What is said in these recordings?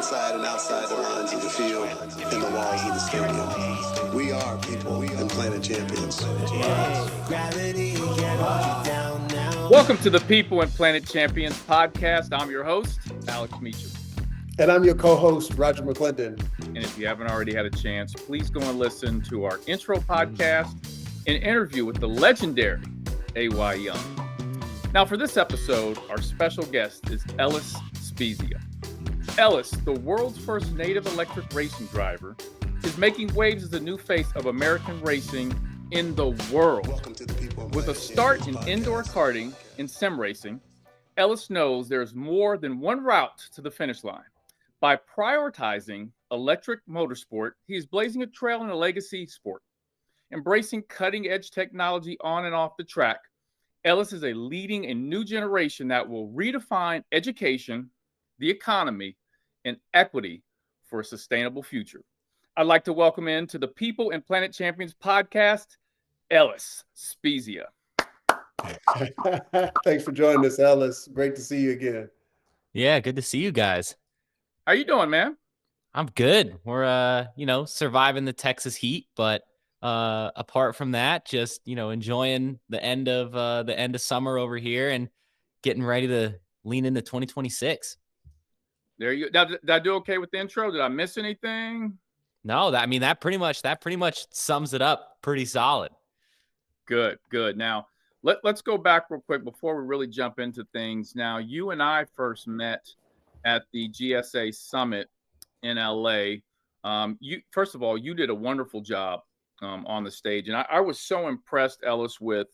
inside and outside the lines of the field and the walls of the stadium. We are people and planet champions. Welcome to the People and Planet Champions podcast. I'm your host, Alex Meacham. And I'm your co-host, Roger McClendon. And if you haven't already had a chance, please go and listen to our intro podcast, an interview with the legendary A.Y. Young. Now, for this episode, our special guest is Ellis Spiezia. Ellis, the world's first native electric racing driver, is making waves as the new face of American racing in the world. Welcome to the People and With a Planet start in Champions indoor podcast. karting and sim racing, Ellis knows there's more than one route to the finish line. By prioritizing electric motorsport, he is blazing a trail in a legacy sport. Embracing cutting-edge technology on and off the track, Ellis is leading a new generation that will redefine education, the economy, and equity for a sustainable future. I'd like to welcome into the People and Planet Champions podcast, Ellis Spiezia. Thanks for joining us, Ellis. Great to see you again. Yeah, good to see you guys. How you doing, man? I'm good. We're surviving the Texas heat, but apart from that, just enjoying the end of summer over here and getting ready to lean into 2026. There you go. Did I do okay with the intro? Did I miss anything? No, that pretty much sums it up pretty solid. Good. Now, let's go back real quick before we really jump into things. Now, you and I first met at the GSA Summit in LA. First of all, you did a wonderful job on the stage. And I was so impressed, Ellis, with,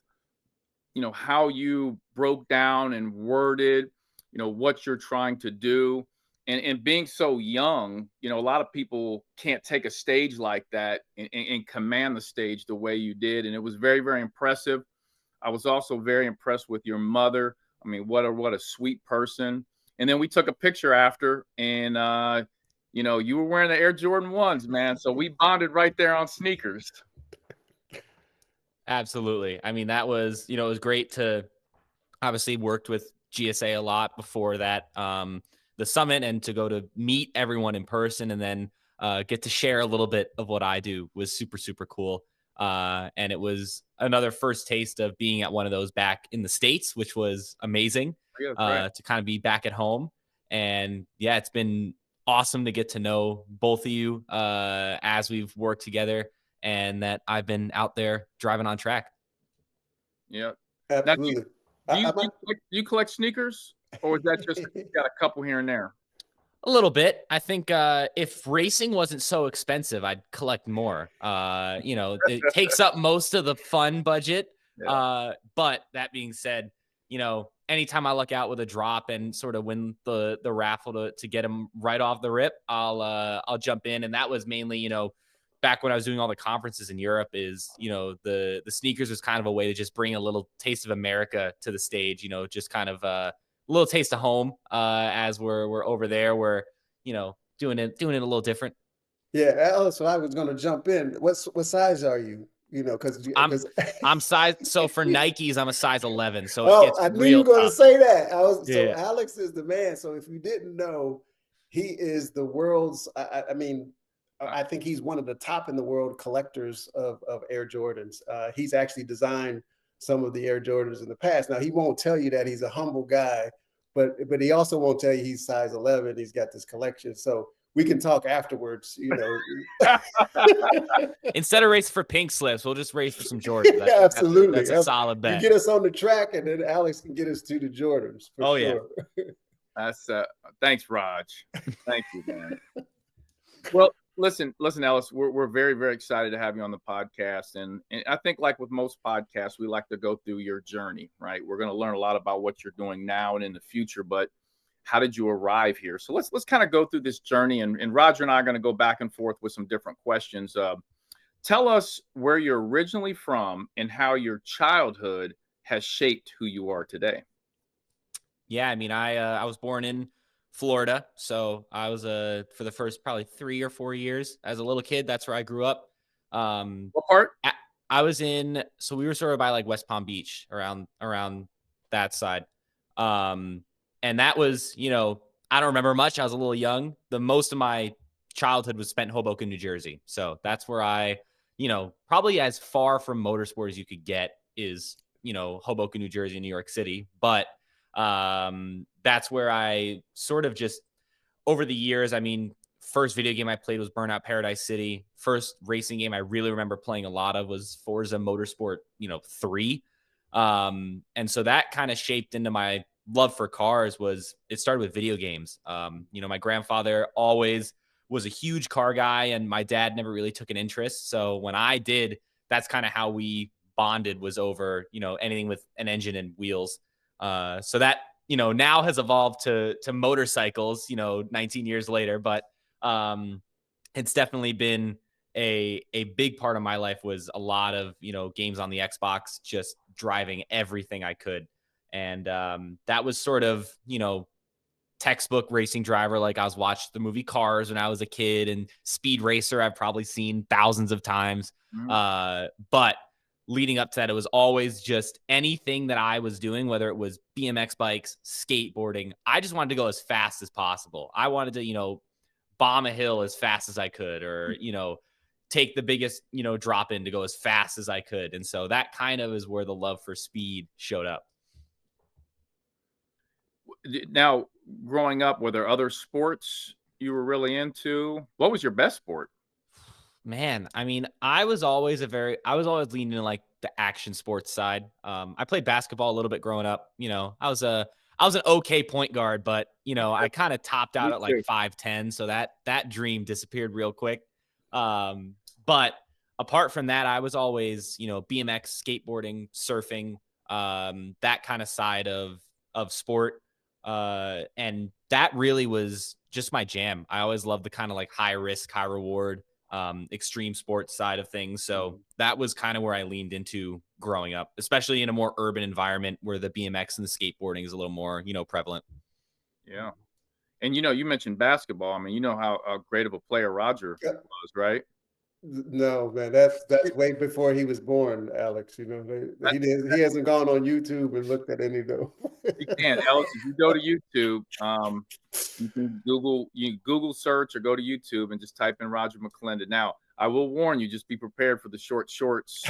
how you broke down and worded, what you're trying to do. And being so young, a lot of people can't take a stage like that and command the stage the way you did. And it was very, very impressive. I was also very impressed with your mother. I mean, what a sweet person. And then we took a picture after, and, you were wearing the Air Jordan 1s, man. So we bonded right there on sneakers. Absolutely. I mean, that was, it was great to obviously worked with GSA a lot before that, the summit, and to go to meet everyone in person and then get to share a little bit of what I do was super, super cool. And it was another first taste of being at one of those back in the States, which was amazing. To kind of be back at home. And yeah, it's been awesome to get to know both of you as we've worked together, and that I've been out there driving on track. Yeah, Absolutely. Do you collect sneakers, or is that just you got a couple here and there? A little bit. I think if racing wasn't so expensive, I'd collect more. It takes up most of the fun budget. Yeah. But that being said, anytime I luck out with a drop and sort of win the raffle to get them right off the rip, I'll jump in. And that was mainly, back when I was doing all the conferences in Europe, is, the sneakers was kind of a way to just bring a little taste of America to the stage, just kind of a little taste of home as we're over there. We're, doing it a little different. Yeah, Ellis, so I was going to jump in. What size are you? Because I'm size. So for Nikes, I'm a size 11. So it gets I knew you were going to say that. So Alex is the man. So if you didn't know, he is the world's. I think he's one of the top in the world collectors of Air Jordans. He's actually designed some of the Air Jordans in the past. Now he won't tell you that he's a humble guy, but he also won't tell you he's size 11. He's got this collection. So we can talk afterwards, Instead of racing for pink slips, we'll just race for some Jordans. Absolutely. That's a solid bet. You get us on the track, and then Alex can get us to the Jordans. For sure. Yeah. That's thanks, Raj. Thank you, man. Well, listen, Ellis, we're very, very excited to have you on the podcast. And I think, like with most podcasts, we like to go through your journey, right? We're going to learn a lot about what you're doing now and in the future, but how did you arrive here? So let's kind of go through this journey, and Roger and I are going to go back and forth with some different questions. Tell us where you're originally from and how your childhood has shaped who you are today. Yeah, I mean, I was born in Florida, so I was for the first probably 3 or 4 years as a little kid. That's where I grew up. What part? I was in. So we were sort of by like West Palm Beach, around that side. And that was, I don't remember much. I was a little young. The most of my childhood was spent in Hoboken, New Jersey. So that's where I, probably as far from motorsport as you could get is, Hoboken, New Jersey, New York City. But that's where I sort of just over the years, I mean, first video game I played was Burnout Paradise City. First racing game I really remember playing a lot of was Forza Motorsport, 3. And so that kind of shaped into my love for cars. It started with video games. My grandfather always was a huge car guy, and my dad never really took an interest. So when I did, that's kind of how we bonded, was over, anything with an engine and wheels. So that, now has evolved to motorcycles, 19 years later, but it's definitely been a big part of my life. Was a lot of, games on the Xbox, just driving everything I could. And that was sort of, textbook racing driver. Like I was watching the movie Cars when I was a kid, and Speed Racer I've probably seen thousands of times. But leading up to that, it was always just anything that I was doing, whether it was BMX bikes, skateboarding. I just wanted to go as fast as possible. I wanted to, bomb a hill as fast as I could, or, take the biggest, drop in to go as fast as I could. And so that kind of is where the love for speed showed up. Now, growing up, were there other sports you were really into? What was your best sport? Man, I mean, I was always leaning in like the action sports side. I played basketball a little bit growing up. I was an okay point guard, but I kind of topped out at like 5'10", so that dream disappeared real quick. But apart from that, I was always, BMX, skateboarding, surfing, that kind of side of sport. And that really was just my jam. I always loved the kind of like high risk, high reward, extreme sports side of things. So that was kind of where I leaned into growing up, especially in a more urban environment where the BMX and the skateboarding is a little more, prevalent. Yeah. And, you mentioned basketball. I mean, you know how great of a player Roger was, right? No, man, that's way before he was born, Alex. He hasn't gone on YouTube and looked at any though. You can, Ellis. If you go to YouTube, you can Google search or go to YouTube and just type in Roger McClendon. Now, I will warn you, just be prepared for the short shorts,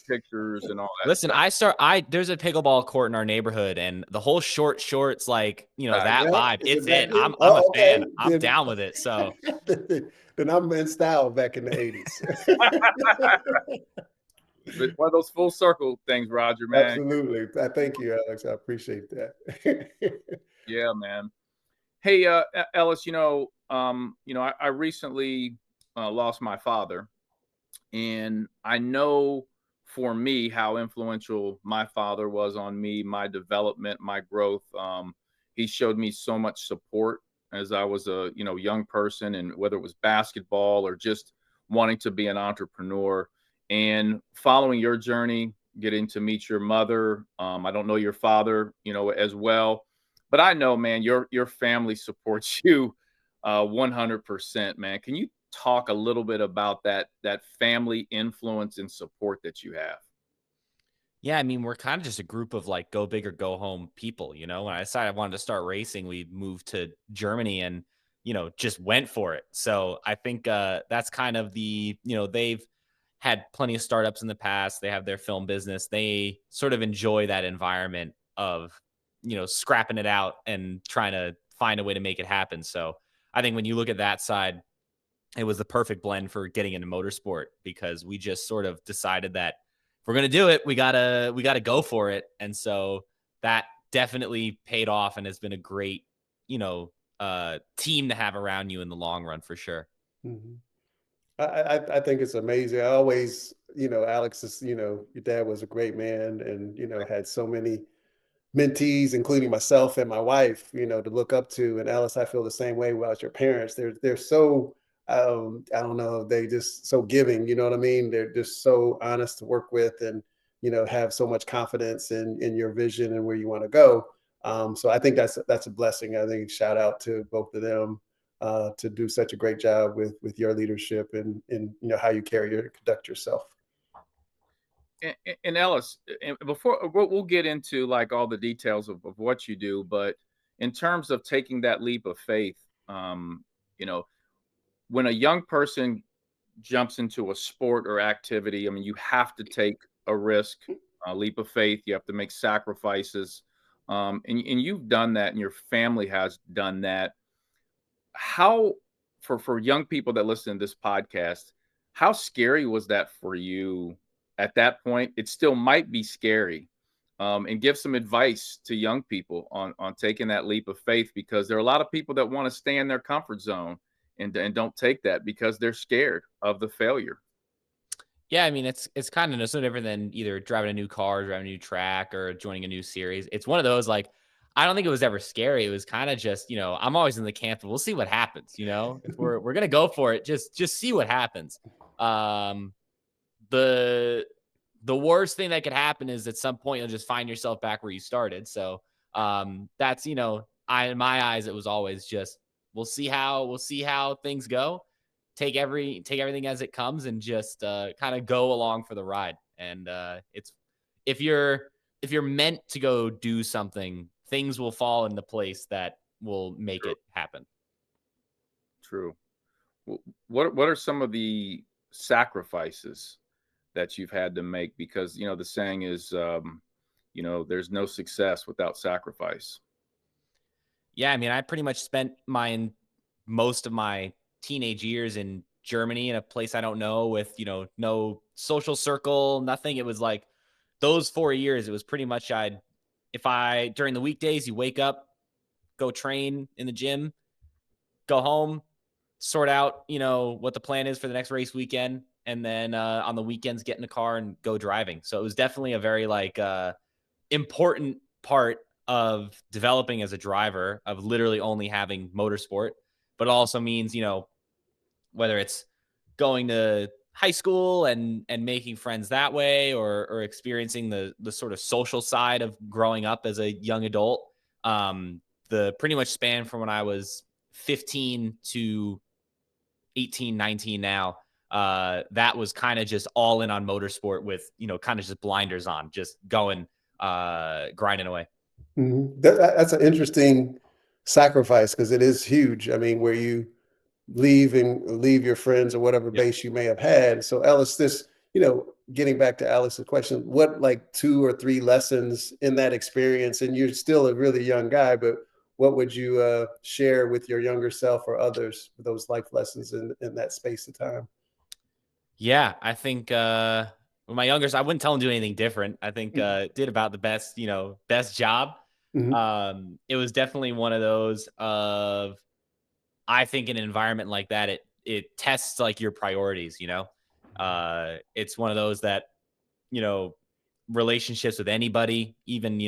pictures, and all that. Listen, there's a pickleball court in our neighborhood, and the whole short shorts, like, that vibe. It's it. I'm a fan. I'm down with it. So then I'm in style back in the 80s. But one of those full circle things, Roger, man. Absolutely. I thank you, Alex. I appreciate that. Yeah, man. Hey, Ellis, I recently lost my father, and I know for me how influential my father was on me, my development, my growth. He showed me so much support as I was a young person, and whether it was basketball or just wanting to be an entrepreneur. And following your journey, getting to meet your mother, I don't know your father, as well, but I know, man, your family supports you 100%, man. Can you talk a little bit about that family influence and support that you have? Yeah, I mean, we're kind of just a group of like go big or go home people. When I decided I wanted to start racing, we moved to Germany and, just went for it. So I think that's kind of they've had plenty of startups in the past. They have their film business. They sort of enjoy that environment of, scrapping it out and trying to find a way to make it happen. So I think when you look at that side, it was the perfect blend for getting into motorsport, because we just sort of decided that if we're going to do it, we gotta go for it. And so that definitely paid off and has been a great, team to have around you in the long run, for sure. Mm-hmm. I think it's amazing. I always, Alex is, your dad was a great man, and, had so many mentees, including myself and my wife, to look up to. And Alice, I feel the same way about your parents. They're so, I don't know, they just so giving, you know what I mean? They're just so honest to work with, and, have so much confidence in your vision and where you want to go. So I think that's a blessing. I think shout out to both of them to do such a great job with your leadership and how you conduct yourself. And Ellis, before we'll get into like all the details of what you do, but in terms of taking that leap of faith, you know, when a young person jumps into a sport or activity, I mean, you have to take a risk, a leap of faith. You have to make sacrifices. And you've done that, and your family has done that. How, for young people that listen to this podcast, how scary was that for you at that point? It still might be scary. And give some advice to young people on taking that leap of faith, because there are a lot of people that want to stay in their comfort zone and don't take that because they're scared of the failure. Yeah, I mean, it's kind of no different than either driving a new car, driving a new track, or joining a new series. It's one of those, like, I don't think it was ever scary. It was kind of just, I'm always in the camp of, we'll see what happens. If we're gonna go for it, just see what happens. The worst thing that could happen is at some point you'll just find yourself back where you started. So that's, in my eyes, it was always just, we'll see how things go. Take everything as it comes, and just kind of go along for the ride. And it's if you're meant to go do something, things will fall into place that will make True. it happen. True. What are some of the sacrifices that you've had to make? Because the saying is, there's no success without sacrifice. Yeah, I mean, I pretty much spent most of my teenage years in Germany, in a place I don't know, with, no social circle, nothing. It was like those 4 years, it was pretty much during the weekdays, you wake up, go train in the gym, go home, sort out, what the plan is for the next race weekend. And then on the weekends, get in the car and go driving. So it was definitely a very important part of developing as a driver, of literally only having motorsport. But it also means, whether it's going to high school and making friends that way, or experiencing the sort of social side of growing up as a young adult. The pretty much span from when I was 15 to 18, 19 now, that was kind of just all in on motorsport, with, kind of just blinders on, just going, grinding away. Mm-hmm. That's an interesting sacrifice, because it is huge. I mean, where you leave your friends or whatever base you may have had. So Ellis, getting back to Alice's question, what, like, 2 or 3 lessons in that experience, and you're still a really young guy, but what would you share with your younger self or others, those life lessons in that space of time? Yeah, I think with my youngers, I wouldn't tell them to do anything different. I think did about the best job. Mm-hmm. It was definitely one of those of, I think, in an environment like that, it tests like your priorities. It's one of those that, relationships with anybody, even,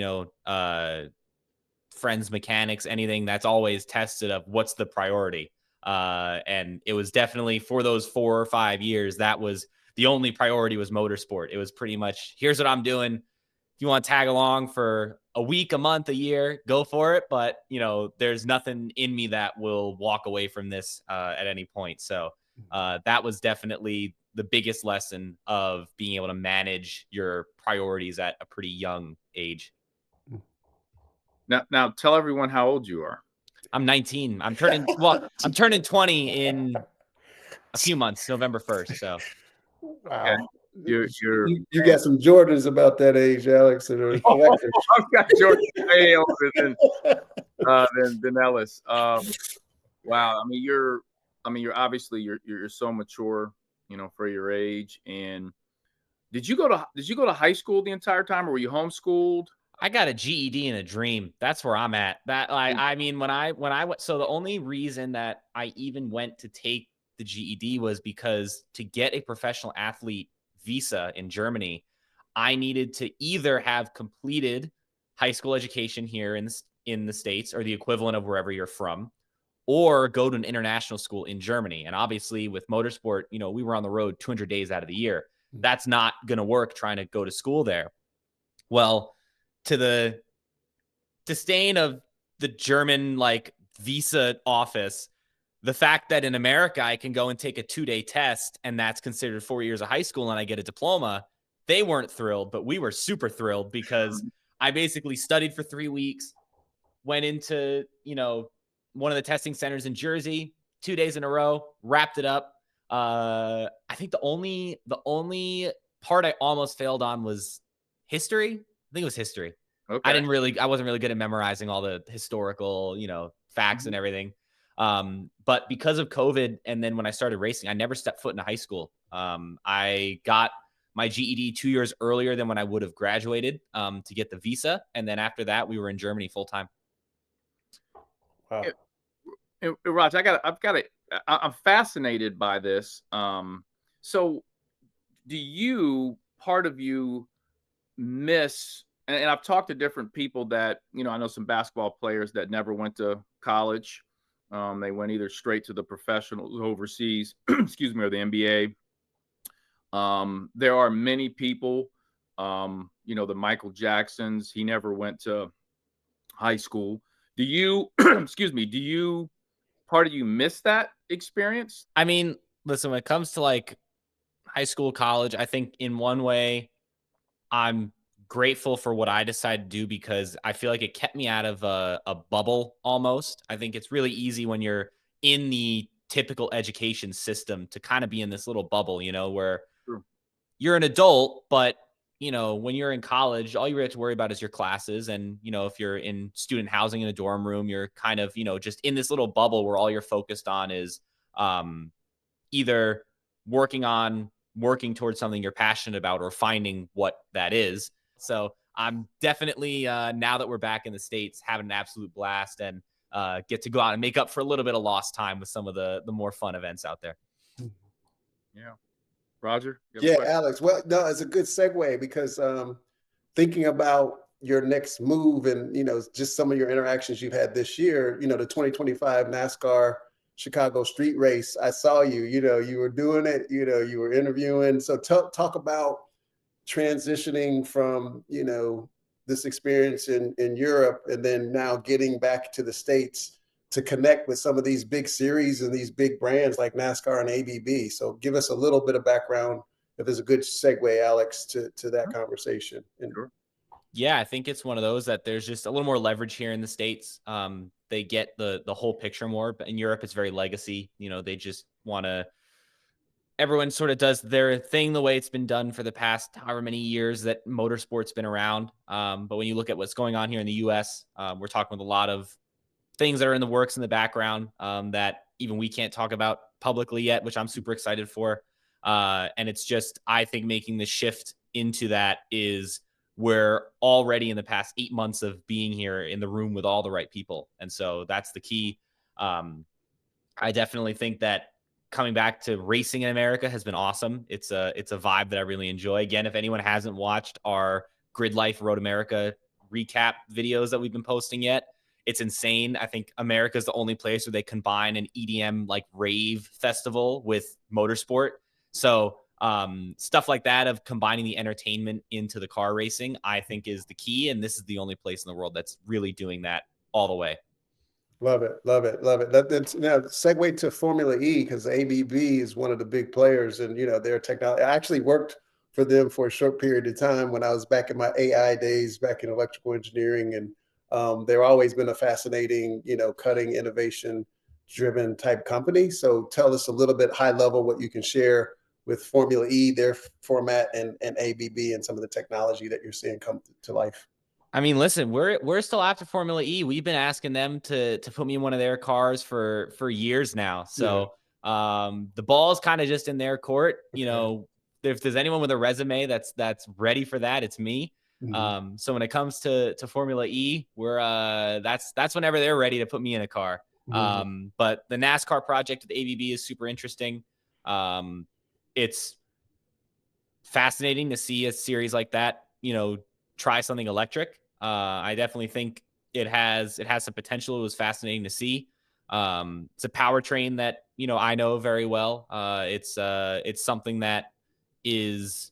friends, mechanics, anything, that's always tested of what's the priority. And it was definitely, for those 4 or 5 years, that was the only priority, was motorsport. It was pretty much, here's what I'm doing. If you want to tag along for a week, a month, a year, go for it. But, there's nothing in me that will walk away from this at any point. So that was definitely the biggest lesson of being able to manage your priorities at a pretty young age. Now tell everyone how old you are. I'm 19. I'm turning 20 in a few months, November 1st. So, wow. Okay. You got some Jordans about that age, Alex. I've got Jordan way older than Ellis. Wow. I mean, you're obviously you're so mature, for your age. And did you go to high school the entire time, or were you homeschooled? I got a GED and a dream. That's where I'm at. I mean, when I went, so the only reason that I even went to take the GED was because to get a professional athlete visa in Germany, I needed to either have completed high school education here in the States, or the equivalent of wherever you're from, or go to an international school in Germany. And obviously with motorsport, we were on the road 200 days out of the year. That's not going to work trying to go to school there. Well, to the disdain of the German visa office, the fact that in America I can go and take a 2-day test, and that's considered 4 years of high school, and I get a diploma, they weren't thrilled, but we were super thrilled, because I basically studied for 3 weeks, went into, one of the testing centers in Jersey 2 days in a row, wrapped it up. I think the only part I almost failed on was history. I think it was history. Okay. I wasn't really good at memorizing all the historical, facts and everything. But because of COVID, and then when I started racing, I never stepped foot into high school. I got my GED 2 years earlier than when I would have graduated, to get the visa. And then after that, we were in Germany full time. Wow. Raj, I'm fascinated by this. So part of you miss, and I've talked to different people that, I know some basketball players that never went to college. They went either straight to the professionals overseas, excuse me, or the NBA. There are many people, the Michael Jacksons, he never went to high school. Do you, excuse me, part of you miss that experience? I mean, listen, when it comes to like high school, college, I think in one way I'm grateful for what I decided to do, because I feel like it kept me out of a bubble almost. I think it's really easy when you're in the typical education system to kind of be in this little bubble, where you're an adult, but when you're in college, all you really have to worry about is your classes. And, if you're in student housing in a dorm room, you're kind of, just in this little bubble where all you're focused on is either working towards something you're passionate about or finding what that is. So I'm definitely, now that we're back in the States, having an absolute blast, and get to go out and make up for a little bit of lost time with some of the more fun events out there. Yeah. Roger? Yeah, Alex. Well, no, it's a good segue, because thinking about your next move and, just some of your interactions you've had this year, the 2025 NASCAR Chicago street race, I saw you, you were doing it, you were interviewing. So talk about transitioning from, this experience in Europe, and then now getting back to the States to connect with some of these big series and these big brands like NASCAR and ABB. So give us a little bit of background, if there's a good segue, Alex, to that conversation. Sure. Yeah, I think it's one of those that there's just a little more leverage here in the States. They get the whole picture more, but in Europe, it's very legacy. They just want to, everyone sort of does their thing the way it's been done for the past however many years that motorsport's been around. But when you look at what's going on here in the US, we're talking with a lot of things that are in the works in the background, that even we can't talk about publicly yet, which I'm super excited for. And it's just, I think making the shift into that is, we're already in the past 8 months of being here in the room with all the right people. And so that's the key. I definitely think that coming back to racing in America has been awesome. It's a vibe that I really enjoy. Again, if anyone hasn't watched our Grid Life Road America recap videos that we've been posting yet, it's insane. I think America is the only place where they combine an EDM like rave festival with motorsport. So stuff like that, of combining the entertainment into the car racing, I think is the key. And this is the only place in the world that's really doing that all the way. Love it. Love it. Love it. That's now segue to Formula E, because ABB is one of the big players, and, their technology. I actually worked for them for a short period of time when I was back in my AI days, back in electrical engineering. And they've always been a fascinating, cutting innovation driven type company. So tell us a little bit high level what you can share with Formula E, their format, and ABB, and some of the technology that you're seeing come to life. I mean, listen, we're still after Formula E. We've been asking them to put me in one of their cars for years now. So the ball's kind of just in their court. If there's anyone with a resume that's ready for that, it's me. Mm-hmm. So when it comes to Formula E, we're that's whenever they're ready to put me in a car. Mm-hmm. But the NASCAR project with ABB is super interesting. It's fascinating to see a series like that, try something electric. I definitely think it has some potential. It was fascinating to see. It's a powertrain that, I know very well. It's something that is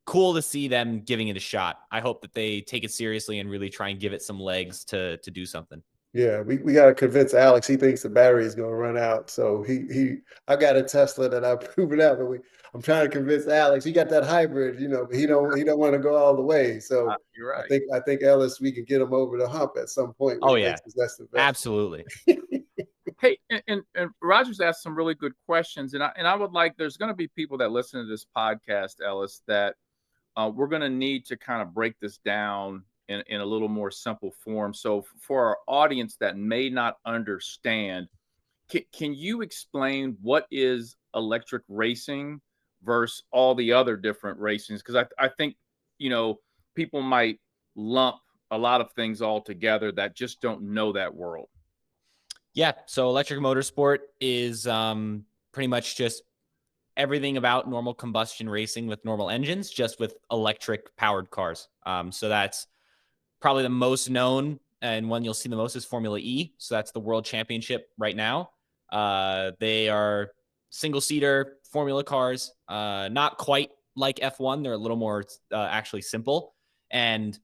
cool to see them giving it a shot. I hope that they take it seriously and really try and give it some legs to do something. Yeah, we got to convince Alex. He thinks the battery is going to run out. So I got a Tesla that I've proven out, but I'm trying to convince Alex. He got that hybrid, but he don't want to go all the way. So You're right. I think Ellis, we can get him over the hump at some point when Oh he yeah, makes his next investment. absolutely. Hey, and Roger's asked some really good questions, and I would like, there's going to be people that listen to this podcast, Ellis, that we're going to need to kind of break this down in a little more simple form. So for our audience that may not understand, can you explain what is electric racing versus all the other different racings? Because I think, people might lump a lot of things all together that just don't know that world. Yeah. So electric motorsport is pretty much just everything about normal combustion racing with normal engines, just with electric powered cars. So that's probably the most known and one you'll see the most is Formula E. So that's the world championship right now. They are single seater Formula cars, not quite like F1. They're a little more actually simple. And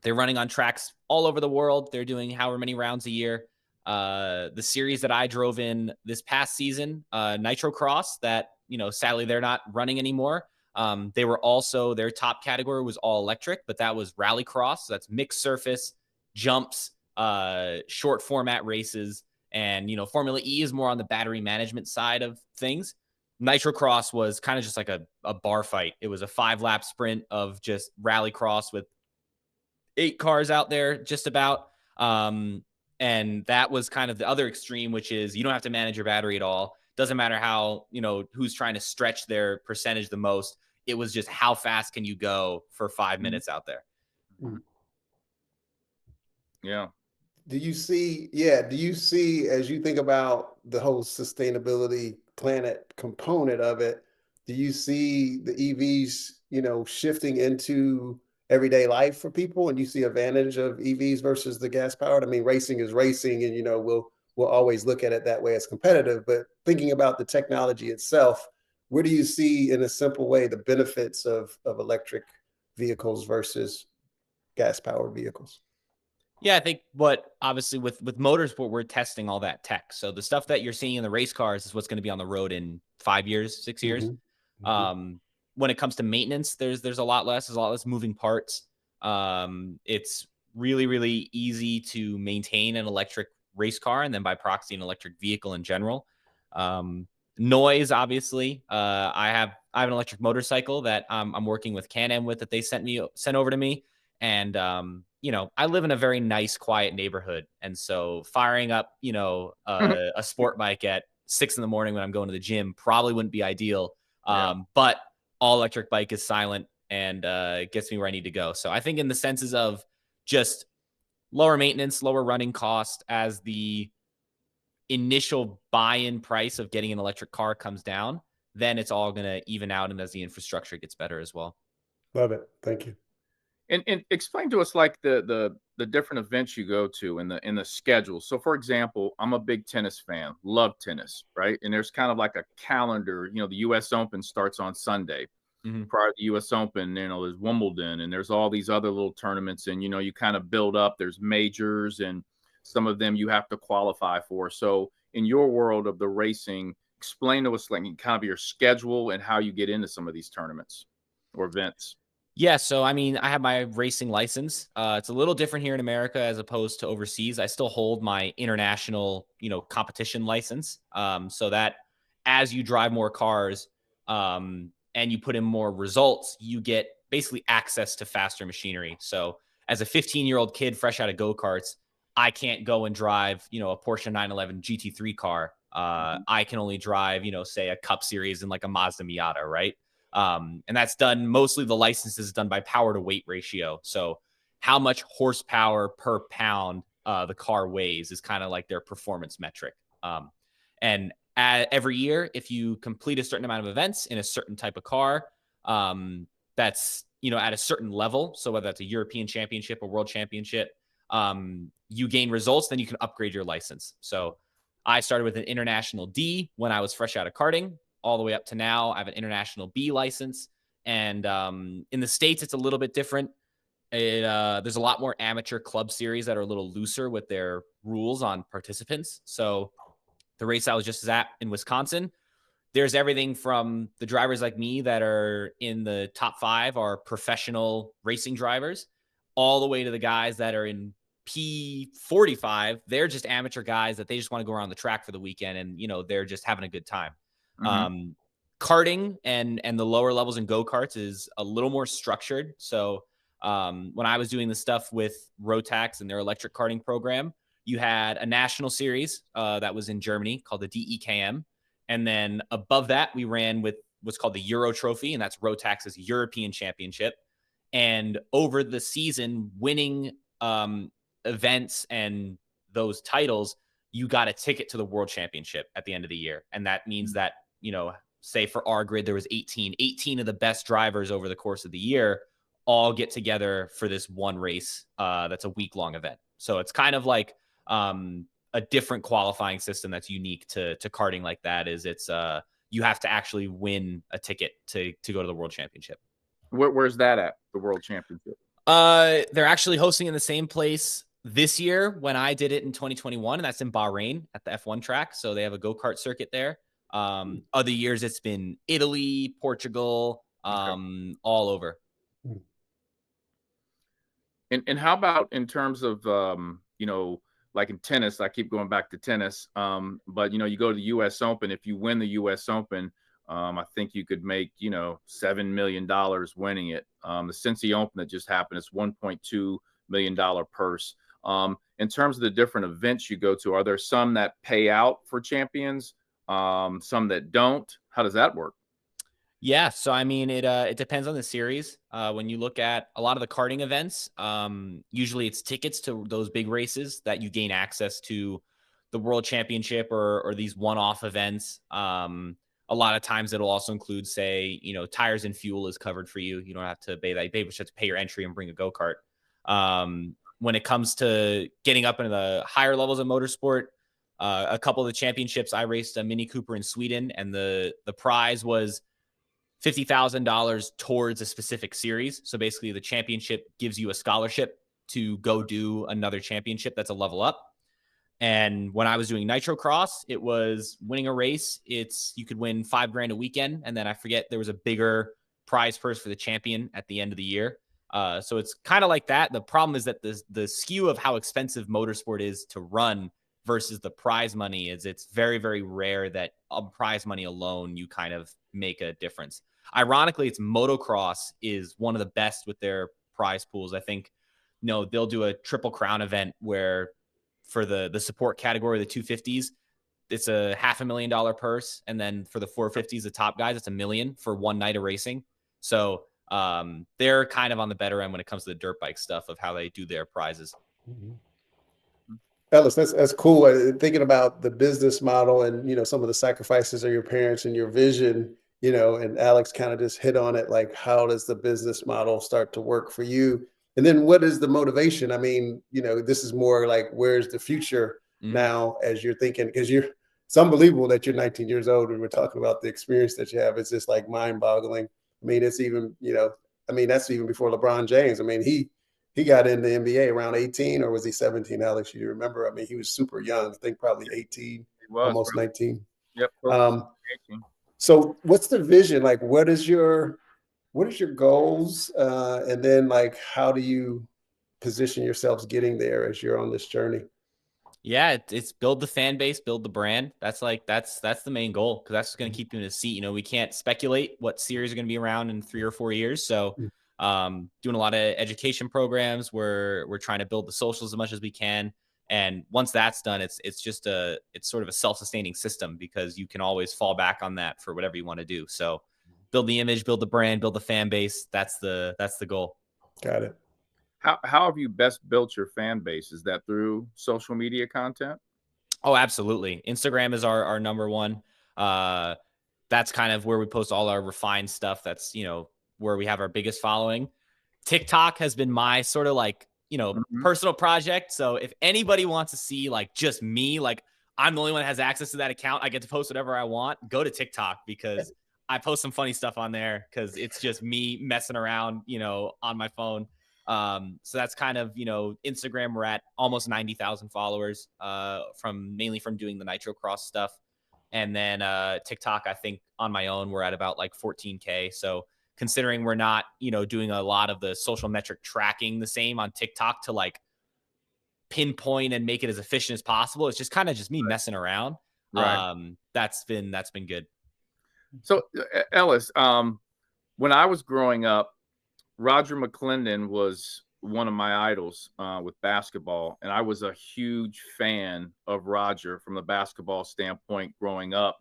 they're running on tracks all over the world. They're doing however many rounds a year. The series that I drove in this past season, Nitro Cross, that, sadly they're not running anymore. They were also, their top category was all electric, but that was rally cross. So that's mixed surface, jumps, short format races. And, Formula E is more on the battery management side of things. Nitro Cross was kind of just like a bar fight. It was a 5-lap sprint of just rally cross with 8 cars out there, just about. And that was kind of the other extreme, which is you don't have to manage your battery at all. Doesn't matter how, who's trying to stretch their percentage the most. It was just how fast can you go for 5 minutes out there. Yeah. Do you see, as you think about the whole sustainability planet component of it, do you see the EVs, shifting into everyday life for people, and you see advantage of EVs versus the gas powered? I mean, racing is racing, and we'll always look at it that way as competitive. But thinking about the technology itself, where do you see, in a simple way, the benefits of electric vehicles versus gas powered vehicles? Yeah, I think obviously with motorsport, we're testing all that tech. So the stuff that you're seeing in the race cars is what's going to be on the road in 5 years, 6 years. When it comes to maintenance, there's a lot less moving parts. It's really, really easy to maintain an electric race car, and then by proxy, an electric vehicle in general. Noise, obviously. I have an electric motorcycle that I'm working with Can-Am with, that they sent over to me. And, I live in a very nice, quiet neighborhood. And so firing up, a sport bike at 6 a.m. when I'm going to the gym probably wouldn't be ideal. But all electric bike is silent and gets me where I need to go. So I think in the senses of just lower maintenance, lower running cost as the initial buy-in price of getting an electric car comes down, then it's all going to even out, and as the infrastructure gets better as well. Love it. Thank you. And explain to us like the different events you go to in the schedule. So for example, I'm a big tennis fan, love tennis, right? And there's kind of like a calendar, the US Open starts on Sunday. Prior to the US Open, there's Wimbledon, and there's all these other little tournaments, and you kind of build up. There's majors, and some of them you have to qualify for. So in your world of the racing, explain to us like kind of your schedule and how you get into some of these tournaments or events. Yeah, so I mean, I have my racing license. It's a little different here in America as opposed to overseas. I still hold my international, competition license. So that as you drive more cars, and you put in more results, you get basically access to faster machinery. So as a 15-year-old kid fresh out of go-karts, I can't go and drive, a Porsche 911 GT3 car. I can only drive, say a Cup Series and like a Mazda Miata, right? And that's done, mostly the license is done by power to weight ratio. So how much horsepower per pound the car weighs is kind of like their performance metric. And every year, if you complete a certain amount of events in a certain type of car, that's, at a certain level. So whether that's a European championship or world championship, you gain results, then you can upgrade your license. So I started with an international D when I was fresh out of karting, all the way up to now. I have an international B license. And in the States, it's a little bit different. There's a lot more amateur club series that are a little looser with their rules on participants. So the race I was just at in Wisconsin, there's everything from the drivers like me that are in the top 5 are professional racing drivers, all the way to the guys that are in P45. They're just amateur guys that they just want to go around the track for the weekend, and they're just having a good time. Mm-hmm. Karting and the lower levels in go-karts is a little more structured. So when I was doing the stuff with Rotax and their electric karting program, you had a national series that was in Germany called the DEKM. And then above that, we ran with what's called the Euro Trophy, and that's Rotax's European Championship. And over the season, winning events and those titles, you got a ticket to the World Championship at the end of the year. And that means that, say for our grid, there was 18 of the best drivers over the course of the year all get together for this one race that's a week-long event. So it's kind of like a different qualifying system that's unique to karting like that. Is it's you have to actually win a ticket to go to the World Championship. Where's that at, the World Championship? They're actually hosting in the same place this year when I did it in 2021, and that's in Bahrain at the F1 track. So they have a go-kart circuit there. Other years it's been Italy, Portugal, all over. And how about in terms of like in tennis? I keep going back to tennis, but you go to the U.S. Open. If you win the U.S. Open, I think you could make $7 million winning it. The Cincy Open that just happened, it's $1.2 million purse. In terms of the different events you go to, are there some that pay out for champions, some that don't? How does that work? Yeah, so I mean, it depends on the series. When you look at a lot of the karting events, usually it's tickets to those big races that you gain access to the World Championship or these one-off events. A lot of times it'll also include, say, tires and fuel is covered for you. You don't have to pay that. You just have to pay your entry and bring a go-kart. When it comes to getting up into the higher levels of motorsport, a couple of the championships, I raced a Mini Cooper in Sweden, and the prize was $50,000 towards a specific series. So basically the championship gives you a scholarship to go do another championship that's a level up. And when I was doing Nitro Cross, it was winning a race. You could win $5,000 a weekend. And then I forget, there was a bigger prize purse for the champion at the end of the year. So it's kind of like that. The problem is that the skew of how expensive motorsport is to run versus the prize money is it's very, very rare that on prize money alone, you kind of make a difference. Ironically, it's motocross is one of the best with their prize pools. I think, they'll do a Triple Crown event where for the support category, the 250s, it's a $500,000 purse. And then for the 450s, the top guys, it's $1 million for one night of racing. So they're kind of on the better end when it comes to the dirt bike stuff of how they do their prizes. Mm-hmm. Ellis, that's cool. Thinking about the business model and, some of the sacrifices of your parents and your vision, and Alex kind of just hit on it. Like, how does the business model start to work for you? And then what is the motivation? I mean, this is more like, where's the future now as you're thinking, because it's unbelievable that you're 19 years old and we're talking about the experience that you have. It's just like mind boggling. I mean, it's even, that's even before LeBron James. I mean, he got in the NBA around 18, or was he 17, Alex? You remember? I mean, he was super young. I think probably 18, almost really. 19. Yep. So what's the vision? Like, what is your goals? And then like, how do you position yourselves getting there as you're on this journey? Yeah, it's build the fan base, build the brand. That's the main goal, because that's going to keep you in a seat. We can't speculate what series are going to be around in 3 or 4 years. So doing a lot of education programs. We're trying to build the socials as much as we can. And once that's done, it's sort of a self-sustaining system, because you can always fall back on that for whatever you want to do. So build the image, build the brand, build the fan base. That's the goal. Got it. How have you best built your fan base? Is that through social media content? Oh, absolutely. Instagram is our number one. That's kind of where we post all our refined stuff. That's, where we have our biggest following. TikTok has been my sort of like, personal project. So if anybody wants to see like just me, like I'm the only one that has access to that account, I get to post whatever I want, go to TikTok, because I post some funny stuff on there, because it's just me messing around, on my phone. So that's kind of, Instagram, we're at almost 90,000 followers, mainly from doing the Nitro Cross stuff. And then TikTok, I think on my own, we're at about like 14K. So considering we're not, doing a lot of the social metric tracking the same on TikTok to like pinpoint and make it as efficient as possible, it's just kind of just me messing around. Right. That's been good. So Ellis, when I was growing up, Roger McClendon was one of my idols with basketball, and I was a huge fan of Roger from the basketball standpoint growing up.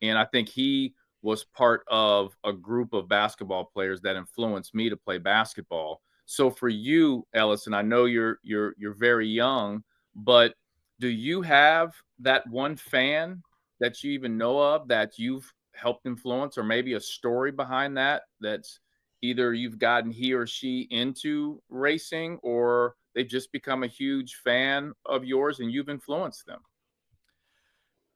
And I think he was part of a group of basketball players that influenced me to play basketball. So for you, Ellis, and I know you're very young, but do you have that one fan that you even know of that you've helped influence, or maybe a story behind that's either you've gotten he or she into racing, or they've just become a huge fan of yours and you've influenced them?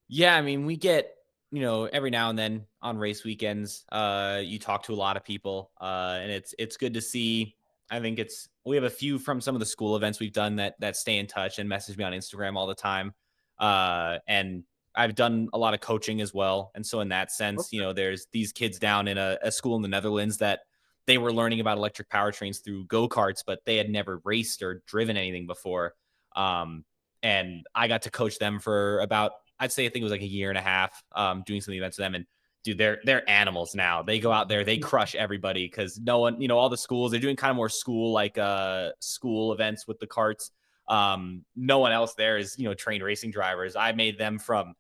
Yeah, I mean, we get, every now and then on race weekends, you talk to a lot of people, and it's good to see. I think we have a few from some of the school events we've done that stay in touch and message me on Instagram all the time. And I've done a lot of coaching as well. And so in that sense, there's these kids down in a school in the Netherlands that they were learning about electric powertrains through go-karts, but they had never raced or driven anything before. And I got to coach them for about, I think it was like a year and a half, doing some events with them. And dude, they're animals now. They go out there, they crush everybody because no one, all the schools, they're doing kind of more school events with the carts. No one else there is, trained racing drivers. I made them from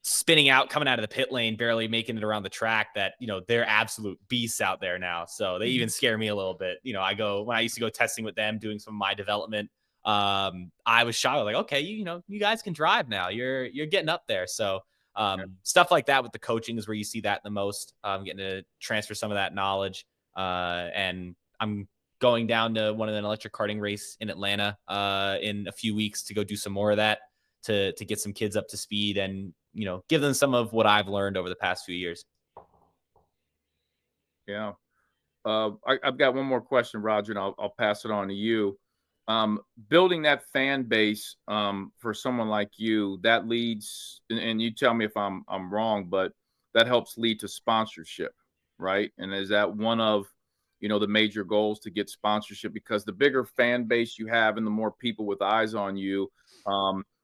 spinning out, coming out of the pit lane, barely making it around the track, that, they're absolute beasts out there now. So they even scare me a little bit. When I used to go testing with them, doing some of my development, I was shocked. Like, okay, you guys can drive now. You're getting up there. So stuff like that with the coaching is where you see that the most. Getting to transfer some of that knowledge. And I'm going down to one of an electric karting race in Atlanta in a few weeks to go do some more of that to get some kids up to speed and give them some of what I've learned over the past few years. Yeah. I've got one more question, Roger, and I'll pass it on to you. Building that fan base for someone like you, that leads, and you tell me if I'm wrong, but that helps lead to sponsorship, right? And is that one of the major goals, to get sponsorship? Because the bigger fan base you have and the more people with eyes on you,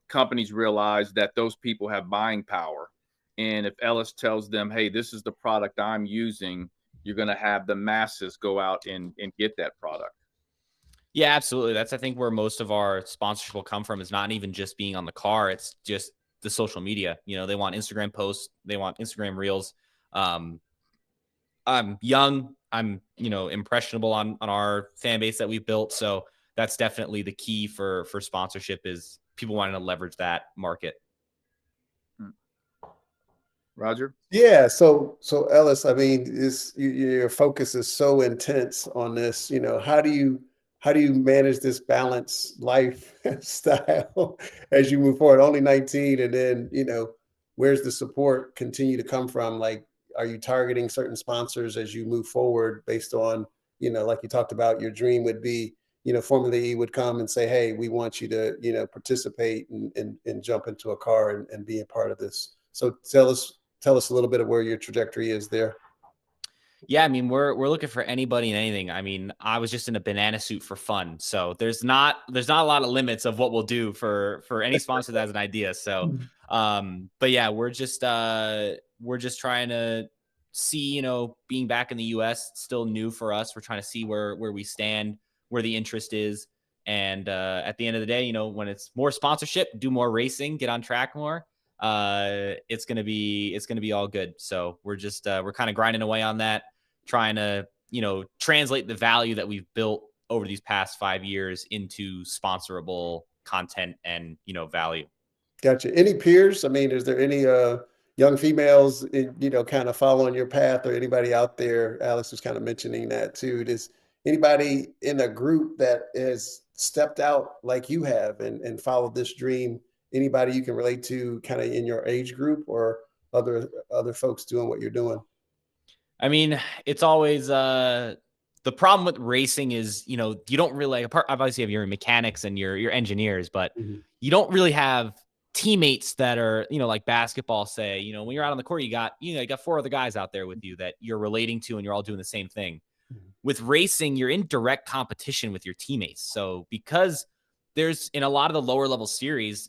companies realize that those people have buying power. And if Ellis tells them, hey, this is the product I'm using, you're going to have the masses go out and get that product. Yeah, absolutely. That's, I think, where most of our sponsorship will come from, is not even just being on the car. It's just the social media. They want Instagram posts. They want Instagram reels. I'm young. I'm, impressionable on our fan base that we've built. So that's definitely the key for sponsorship, is people wanting to leverage that market. Roger? Yeah. So Ellis, I mean, your focus is so intense on this. How do you manage this balanced lifestyle as you move forward? Only 19, and then where's the support continue to come from? Like, are you targeting certain sponsors as you move forward based on like you talked about, your dream would be Formula E would come and say, hey, we want you to participate and jump into a car and be a part of this. So tell us a little bit of where your trajectory is there. Yeah, I mean, we're looking for anybody and anything. I mean, I was just in a banana suit for fun, so there's not a lot of limits of what we'll do for any sponsor that has an idea. So, but yeah, we're just trying to see, being back in the U.S., it's still new for us. We're trying to see where we stand, where the interest is, and at the end of the day, when it's more sponsorship, do more racing, get on track more. It's gonna be all good. So we're just we're kind of grinding away on that, trying to translate the value that we've built over these past 5 years into sponsorable content and value. Gotcha. Any peers? I mean, is there any young females kind of following your path, or anybody out there? Alex was kind of mentioning that too. Does anybody in a group that has stepped out like you have and followed this dream? Anybody you can relate to kind of in your age group, or other folks doing what you're doing? I mean, it's always the problem with racing is, you don't really, obviously you have your mechanics and your engineers, but you don't really have teammates that are, like basketball, say, when you're out on the court, you got 4 other guys out there with you that you're relating to, and you're all doing the same thing. With racing, you're in direct competition with your teammates. So because there's, in a lot of the lower level series,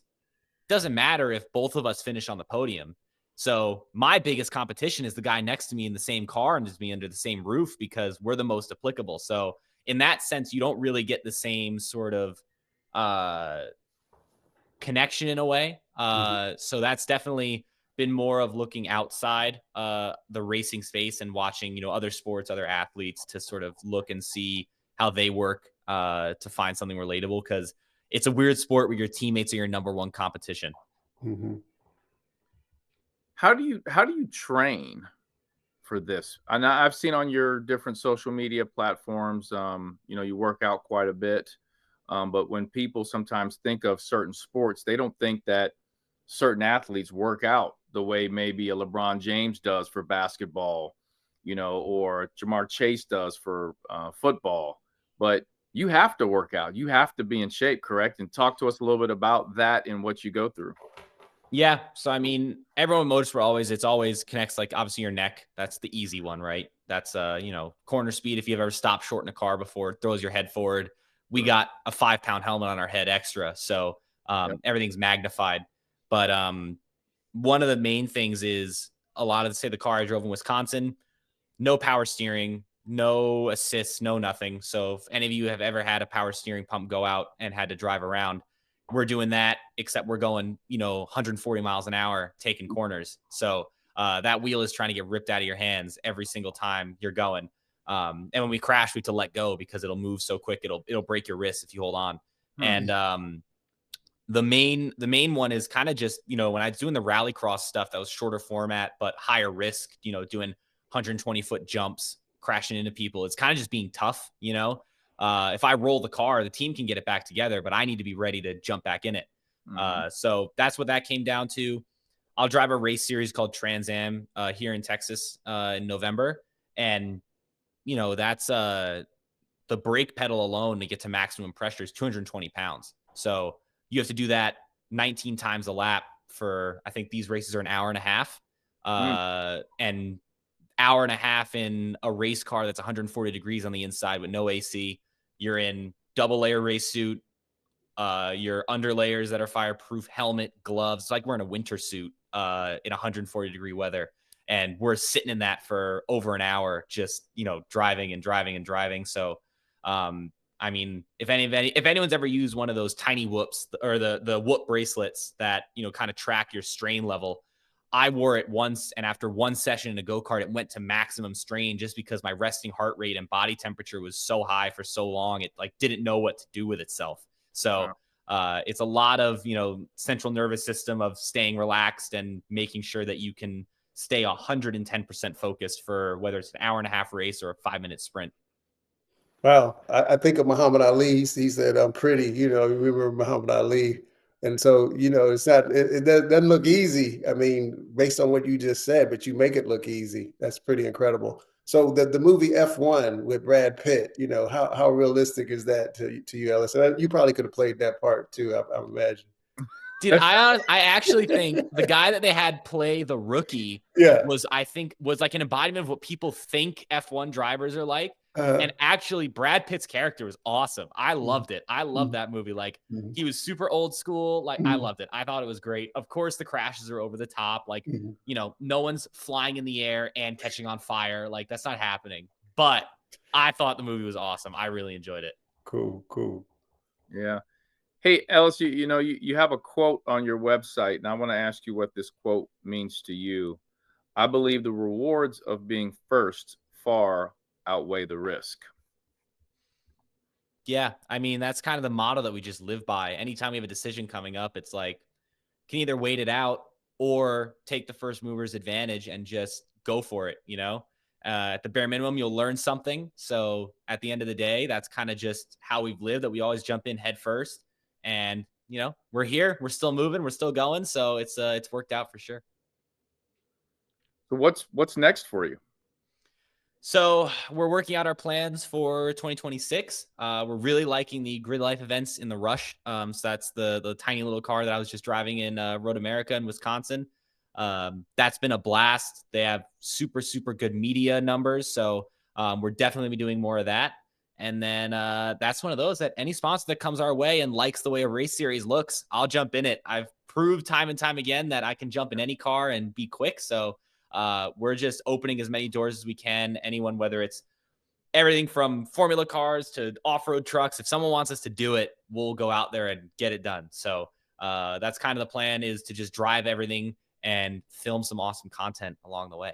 doesn't matter if both of us finish on the podium. So my biggest competition is the guy next to me in the same car and just me under the same roof, because we're the most applicable. So in that sense, you don't really get the same sort of connection in a way. So that's definitely been more of looking outside the racing space and watching, other sports, other athletes, to sort of look and see how they work to find something relatable, because it's a weird sport where your teammates are your number one competition. How do you train for this? And I've seen on your different social media platforms, you work out quite a bit. But when people sometimes think of certain sports, they don't think that certain athletes work out the way maybe a LeBron James does for basketball, or Jamar Chase does for football. But you have to work out. You have to be in shape, correct? And talk to us a little bit about that and what you go through. Yeah. So, I mean, everyone in motorsport it's always connects, like, obviously your neck. That's the easy one, right? That's, corner speed. If you've ever stopped short in a car before, it throws your head forward. We got a 5-pound helmet on our head extra. So everything's magnified. But one of the main things is, a lot of, say, the car I drove in Wisconsin, no power steering, no assists, no nothing. So if any of you have ever had a power steering pump go out and had to drive around, we're doing that, except we're going, 140 miles an hour taking corners. So that wheel is trying to get ripped out of your hands every single time you're going. And when we crash, we have to let go because it'll move so quick. It'll break your wrist if you hold on. And the main one is kind of just, when I was doing the rallycross stuff, that was shorter format, but higher risk, doing 120-foot jumps, crashing into people. It's kind of just being tough. If I roll the car, the team can get it back together, but I need to be ready to jump back in it. So that's what that came down to. I'll drive a race series called Trans Am here in Texas in November. And, that's the brake pedal alone to get to maximum pressure is 220 pounds. So you have to do that 19 times a lap for, I think these races are an hour and a half. And hour and a half in a race car that's 140 degrees on the inside with no AC. You're in double layer race suit, your underlayers that are fireproof, helmet, gloves. It's like we're in a winter suit in 140 degree weather. And we're sitting in that for over an hour, just, driving and driving and driving. So, I mean, if anyone's ever used one of those tiny whoops, or the whoop bracelets that, kind of track your strain level, I wore it once, and after one session in a go-kart, it went to maximum strain just because my resting heart rate and body temperature was so high for so long. It didn't know what to do with itself. So it's a lot of, central nervous system of staying relaxed and making sure that you can stay 110% focused for whether it's an hour and a half race or a 5-minute sprint. Wow. I think of Muhammad Ali. He said, "I'm pretty," you remember Muhammad Ali. And so, it's not, it doesn't look easy. I mean, based on what you just said, but you make it look easy. That's pretty incredible. So the movie F1 with Brad Pitt, how realistic is that to you, Ellis? And you probably could have played that part too, I imagine. Dude, I actually think the guy that they had play the rookie was like an embodiment of what people think F1 drivers are like. And actually, Brad Pitt's character was awesome. I loved it. I loved that movie. Like, he was super old school. Like, I loved it. I thought it was great. Of course, the crashes are over the top. Like, no one's flying in the air and catching on fire. Like, that's not happening. But I thought the movie was awesome. I really enjoyed it. Cool. Yeah. Hey, Ellis, you have a quote on your website, and I want to ask you what this quote means to you. I believe the rewards of being first far outweigh the risk. Yeah, I mean, that's kind of the motto that we just live by. Anytime we have a decision coming up, it's like, can either wait it out or take the first mover's advantage and just go for it. At the bare minimum, you'll learn something. So at the end of the day, that's kind of just how we've lived, that we always jump in head first. And, we're here, we're still moving, we're still going. So it's worked out for sure. So what's next for you? So we're working out our plans for 2026. We're really liking the Grid Life events in the Rush. So that's the tiny little car that I was just driving in Road America in Wisconsin. That's been a blast. They have super, super good media numbers. So we're definitely be doing more of that. And then that's one of those that any sponsor that comes our way and likes the way a race series looks, I'll jump in it. I've proved time and time again that I can jump in any car and be quick. So we're just opening as many doors as we can. Anyone, whether it's everything from formula cars to off-road trucks, if someone wants us to do it, we'll go out there and get it done. So that's kind of the plan, is to just drive everything and film some awesome content along the way.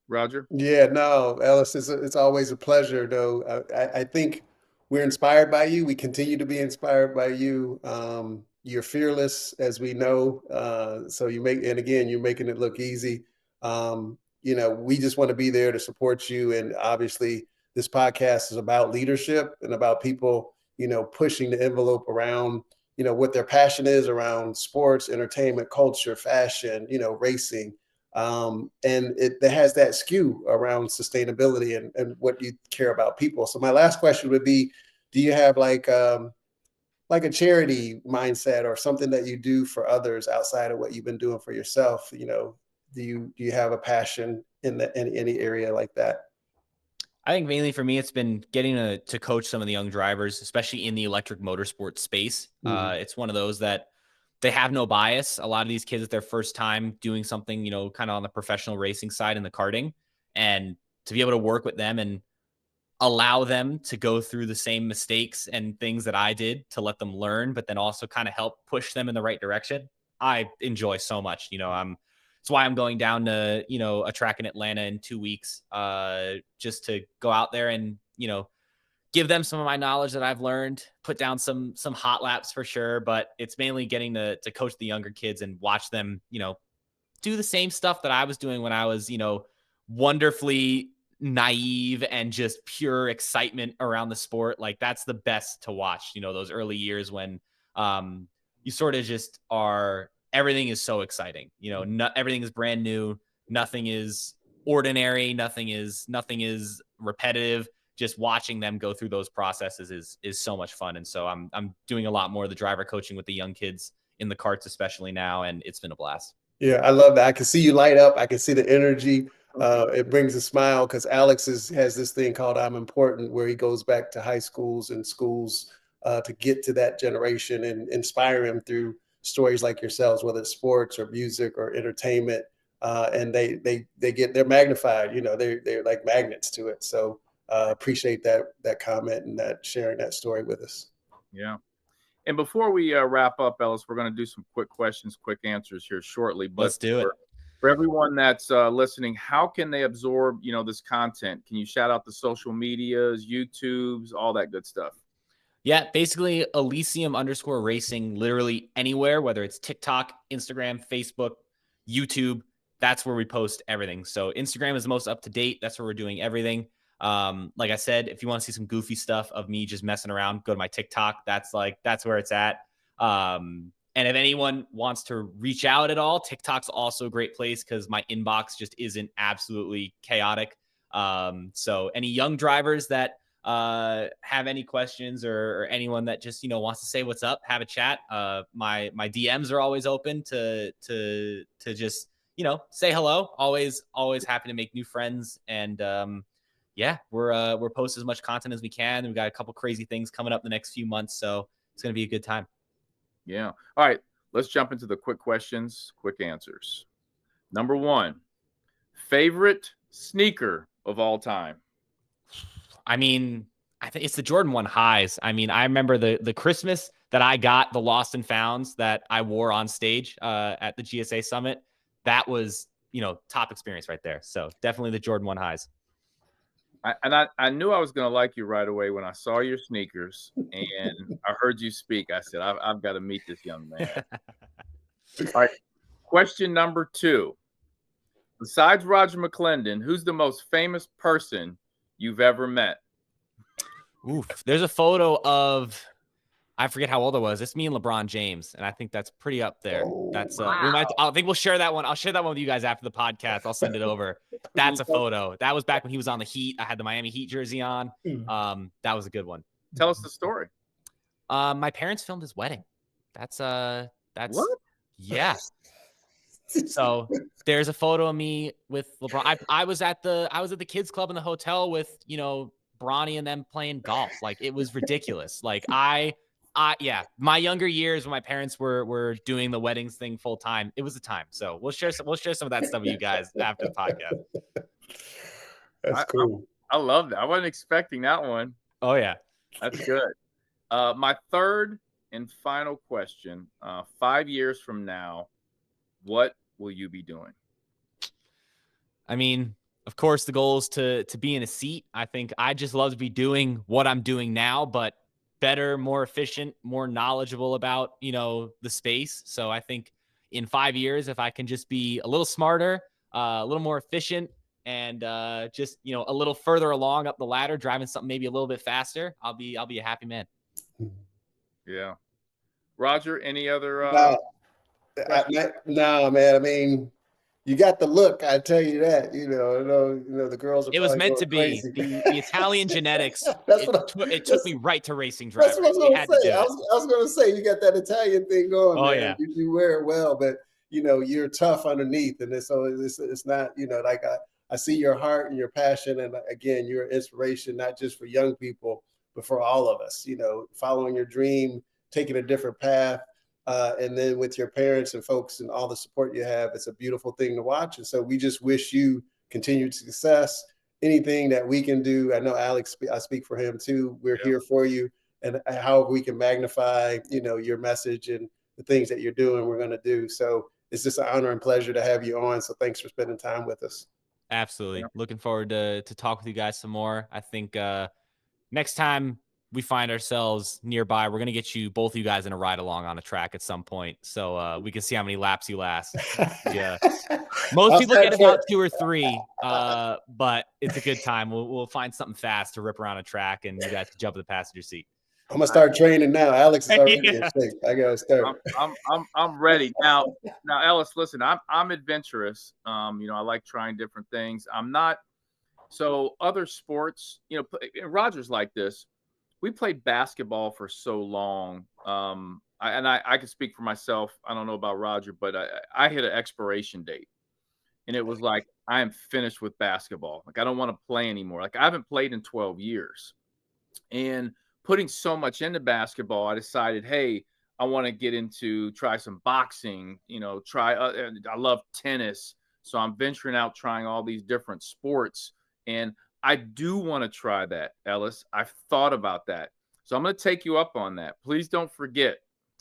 Roger? Yeah, no, Ellis, it's always a pleasure, though. I think we're inspired by you. We continue to be inspired by you. You're fearless, as we know. So and again, you're making it look easy. We just want to be there to support you. And obviously, this podcast is about leadership and about people, pushing the envelope around, what their passion is around sports, entertainment, culture, fashion, racing. And it has that skew around sustainability and what you care about people. So my last question would be, do you have like a charity mindset or something that you do for others outside of what you've been doing for yourself? Do you have a passion in any area like that? I think mainly for me, it's been getting to coach some of the young drivers, especially in the electric motorsport space. It's one of those that they have no bias. A lot of these kids, it's their first time doing something, kind of on the professional racing side in the karting, and to be able to work with them and allow them to go through the same mistakes and things that I did, to let them learn, but then also kind of help push them in the right direction. I enjoy so much. That's why I'm going down to, a track in Atlanta in 2 weeks, just to go out there and, give them some of my knowledge that I've learned, put down some hot laps for sure. But it's mainly getting to coach the younger kids and watch them, do the same stuff that I was doing when I was, wonderfully naive and just pure excitement around the sport. Like, that's the best to watch, those early years when you sort of just everything is so exciting. Everything is brand new. Nothing is ordinary. Nothing is repetitive. Just watching them go through those processes is so much fun. And so I'm doing a lot more of the driver coaching with the young kids in the karts, especially now. And it's been a blast. Yeah, I love that. I can see you light up. I can see the energy. It brings a smile, because Alex has this thing called I'm Important, where he goes back to high schools and schools to get to that generation and inspire them through stories like yourselves, whether it's sports or music or entertainment. And they're magnified, they're like magnets to it. So appreciate that comment and that sharing that story with us. Yeah. And before we wrap up, Ellis, we're going to do some quick questions, quick answers here shortly. But let's do it. For everyone that's listening, how can they absorb, this content? Can you shout out the social medias, YouTubes, all that good stuff? Yeah, basically Elysium_racing, literally anywhere, whether it's TikTok, Instagram, Facebook, YouTube. That's where we post everything. So Instagram is the most up to date. That's where we're doing everything. Like I said, if you want to see some goofy stuff of me just messing around, go to my TikTok. That's where it's at. And if anyone wants to reach out at all, TikTok's also a great place, because my inbox just isn't absolutely chaotic. So any young drivers that have any questions, or anyone that just, wants to say what's up, have a chat. My DMs are always open to just, say hello. Always happy to make new friends. And yeah, we're post as much content as we can. We've got a couple crazy things coming up the next few months, so it's going to be a good time. Yeah. All right. Let's jump into the quick questions, quick answers. Number 1, favorite sneaker of all time? I mean, I think it's the Jordan 1 highs. I mean, I remember the Christmas that I got the Lost and Founds that I wore on stage at the GSA Summit. That was, top experience right there. So definitely the Jordan 1 highs. I knew I was going to like you right away when I saw your sneakers and I heard you speak. I said, I've got to meet this young man. All right. Question number 2. Besides Roger McClendon, who's the most famous person you've ever met? Oof. There's a photo of, I forget how old I was. It's me and LeBron James, and I think that's pretty up there. That's wow. I think we'll share that one. I'll share that one with you guys after the podcast. I'll send it over. that's a photo. That was back when he was on the Heat. I had the Miami Heat jersey on. That was a good one. Tell us the story. My parents filmed his wedding. That's what? Yeah. So there's a photo of me with LeBron. I was at the kids club in the hotel with, Bronny and them playing golf. Like, it was ridiculous. Like, yeah, my younger years when my parents were doing the weddings thing full time, it was a time. So we'll share some of that stuff with you guys after the podcast. That's cool. I love that. I wasn't expecting that one. Oh yeah. That's good. My third and final question, 5 years from now, what will you be doing? I mean, of course, the goal is to be in a seat. I think I just love to be doing what I'm doing now, but better, more efficient, more knowledgeable about, the space. So I think in 5 years, if I can just be a little smarter, a little more efficient, and just, a little further along up the ladder, driving something maybe a little bit faster, I'll be a happy man. Yeah. Roger, any other? No, man. I mean, you got the look. I tell you that. The girls are. It was meant to be the Italian genetics. It took me right to racing driving. That's what I was going to say. I was going to say you got that Italian thing going. Oh, man. yeah. You wear it well, but you're tough underneath, and it's not like I see your heart and your passion, and again, you're an inspiration not just for young people but for all of us. Following your dream, taking a different path. And then with your parents and folks and all the support you have, it's a beautiful thing to watch. And so we just wish you continued success. Anything that we can do. I know Alex, I speak for him too. We're here for you, and how we can magnify, your message and the things that you're doing, we're going to do. So it's just an honor and pleasure to have you on. So thanks for spending time with us. Absolutely. Yeah. Looking forward to talk with you guys some more. I think next time we find ourselves nearby, we're going to get both of you guys in a ride along on a track at some point. So we can see how many laps you last. Yeah. Most people get about 2 or 3, but it's a good time. We'll find something fast to rip around a track, and you guys can jump in the passenger seat. I'm going to start training now. Alex is already in shape. I got to start. I'm ready. Now, Ellis, listen, I'm adventurous. I like trying different things. I'm not. So other sports, Roger's like this. We played basketball for so long. I can speak for myself. I don't know about Roger, but I hit an expiration date, and it was like, I am finished with basketball. Like, I don't want to play anymore. Like, I haven't played in 12 years, and putting so much into basketball, I decided, hey, I want to try some boxing, I love tennis. So I'm venturing out, trying all these different sports. And I do want to try that, Ellis. I've thought about that. So I'm going to take you up on that. Please don't forget.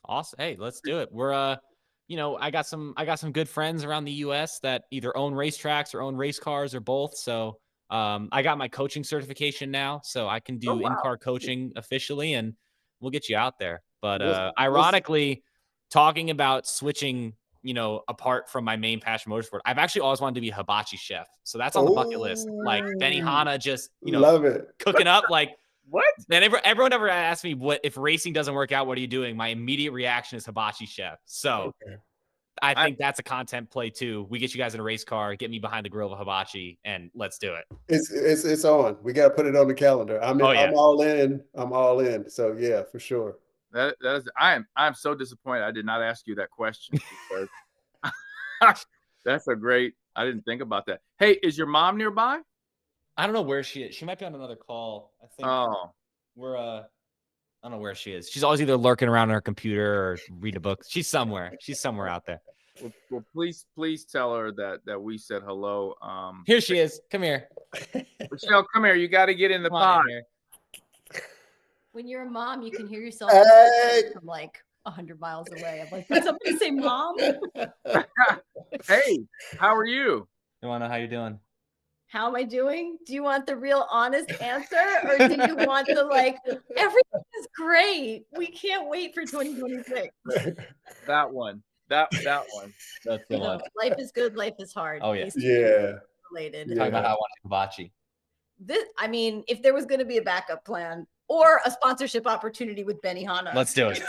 Awesome. Hey, let's do it. We're, I got some good friends around the US that either own racetracks or own race cars or both. So I got my coaching certification now, so I can do in-car coaching officially, and we'll get you out there. But ironically, talking about switching, apart from my main passion, motorsport, I've actually always wanted to be a hibachi chef. So that's on the bucket list. Like Benihana, just, love it. Cooking up. Like, what? And everyone ever asks me, what if racing doesn't work out, what are you doing? My immediate reaction is hibachi chef. So I think that's a content play too. We get you guys in a race car, get me behind the grill of a hibachi, and let's do it. It's on. We got to put it on the calendar. I'm all in. I'm all in. So yeah, for sure. That is. I'm so disappointed. I did not ask you that question because that's a great. I didn't think about that. Hey, is your mom nearby? I don't know where she is. She might be on another call. I think we're I don't know where she is. She's always either lurking around on her computer or reading a book. She's somewhere. She's somewhere out there. Well, please tell her that we said hello. Here she is. Come here. Michelle, come here. You got to get in the pod. When you're a mom, you can hear yourself from like 100 miles away. I'm like, did somebody say mom? Hey, how are you? You want to know how you're doing? How am I doing? Do you want the real honest answer, or do you want the everything is great, we can't wait for 2026? That one. That one. That's the one. Life is good, life is hard. Oh, yeah. Yeah. Related. Talking about how I want hibachi. If there was going to be a backup plan or a sponsorship opportunity with Benihana, let's do it.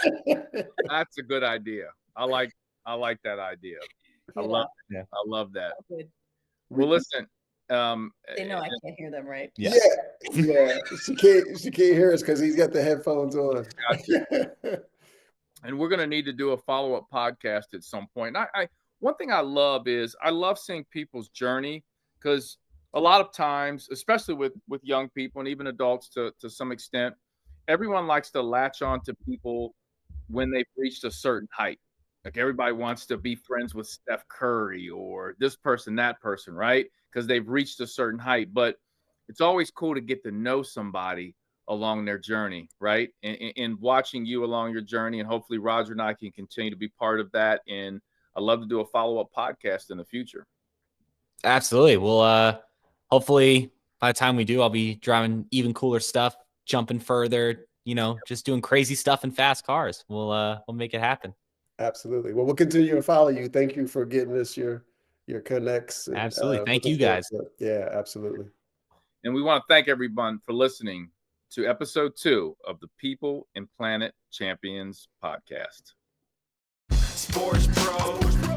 That's a good idea. I like that idea. I love that. Good. Well, listen, They know I can't hear them, right? Yeah. She can't hear us because he's got the headphones on. Gotcha. And we're going to need to do a follow-up podcast at some point. One thing I love is I love seeing people's journey, because a lot of times, especially with young people and even adults to some extent, everyone likes to latch on to people when they've reached a certain height. Like everybody wants to be friends with Steph Curry or this person, that person, right? Because they've reached a certain height. But it's always cool to get to know somebody along their journey, right? And watching you along your journey, and hopefully Roger and I can continue to be part of that. And I'd love to do a follow-up podcast in the future. Absolutely. Well, hopefully by the time we do, I'll be driving even cooler stuff, jumping further, just doing crazy stuff in fast cars. We'll make it happen. Absolutely. Well, we'll continue to follow you. Thank you for getting us your connects. And, absolutely. Thank you guys. Yeah, absolutely. And we want to thank everyone for listening to episode 2 of the People and Planet Champions podcast. Sports Bros.